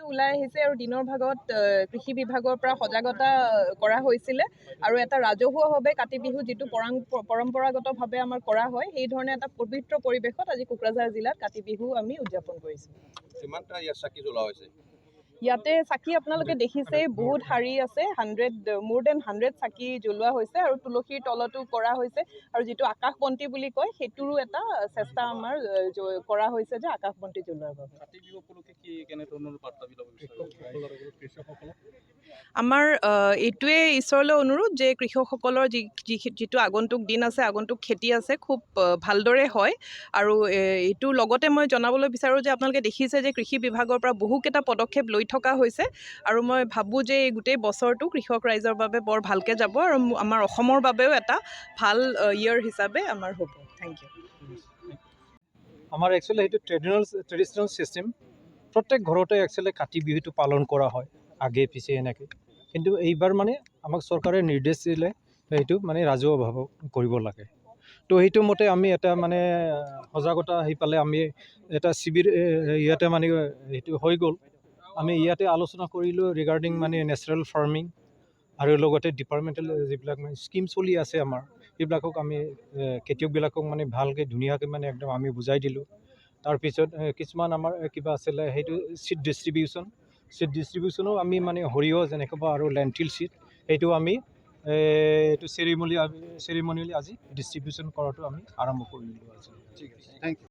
ওলাই আহিছে আৰু দিনৰ ভাগত কৃষি বিভাগৰ পৰা সজাগতা কৰা হৈছিলে আৰু এটা ৰাজহুৱাভাৱে কাতি বিহু যিটো পৰম্পৰাগতভাৱে আমাৰ কৰা হয় সেই ধৰণে এটা পবিত্ৰ পৰিৱেশত আজি কোকৰাঝাৰ জিলাত কাতি বিহু আমি উদযাপন কৰিছোঁ। ইয়াতে চাকি আপোনালোকে দেখিছে বহুত শাৰী আছে, more than 100 চাকি জ্বলোৱা হৈছে আৰু তুলসীৰ তলতো কৰা হৈছে আৰু যিটো আকাশবন্তি বুলি কয় সেইটোৰো এটা চেষ্টা আমাৰ কৰা হৈছে যে আকাশবন্তি জ্বলোৱাৰ বাবে। আমাৰ এইটোৱে ঈশ্বৰলৈ অনুৰোধ যে কৃষকসকলৰ যিটো আগন্তুক দিন আছে, আগন্তুক খেতি আছে খুব ভালদৰে হয় আৰু এইটোৰ লগতে মই জনাবলৈ বিচাৰোঁ যে আপোনালোকে দেখিছে যে কৃষি বিভাগৰ পৰা বহুকেইটা পদক্ষেপ লৈ থকা হৈছে আৰু মই ভাবোঁ যে এই গোটেই বছৰটো কৃষক ৰাইজৰ বাবে বৰ ভালকৈ যাব আৰু আমাৰ অসমৰ বাবেও এটা ভাল ইয়েৰ হিচাপে আমাৰ হ'ব। Thank you. আমাৰ একচুৱেলি সেইটো ট্ৰেডিশ্যনেল ছিষ্টেম প্ৰত্যেক ঘৰতে একচুৱেলি কাতি বিহুটো পালন কৰা হয় আগে পিছে এনেকৈ, কিন্তু এইবাৰ মানে আমাক চৰকাৰে নিৰ্দেশ দিলে সেইটো মানে ৰাজহুৱাভাৱে কৰিব লাগে। তো সেইটো মতে আমি এটা মানে সজাগতা আহি পালে আমি এটা শিবিৰ ইয়াতে মানে সেইটো হৈ গ'ল। আমি ইয়াতে আলোচনা কৰিলোঁ ৰিগাৰ্ডিং মানে নেচাৰেল ফাৰ্মিং আৰু লগতে ডিপাৰ্টমেণ্টেল যিবিলাক মানে স্কিম চলি আছে আমাৰ সেইবিলাকক আমি খেতিয়কবিলাকক মানে ভালকৈ ধুনীয়াকৈ মানে একদম আমি বুজাই দিলোঁ। তাৰপিছত কিছুমান আমাৰ কিবা আছিলে সেইটো চিড ডিষ্ট্ৰিবিউশ্যনো আমি মানে সৰিয়হ যেনেকৈ আৰু লেণ্টিল চিড সেইটো আমি এইটো চেৰিমনিয়েলি আজি ডিষ্ট্ৰিবিউশ্যন কৰাটো আমি আৰম্ভ কৰিলোঁ আজি। ঠিক আছে, থেংক ইউ।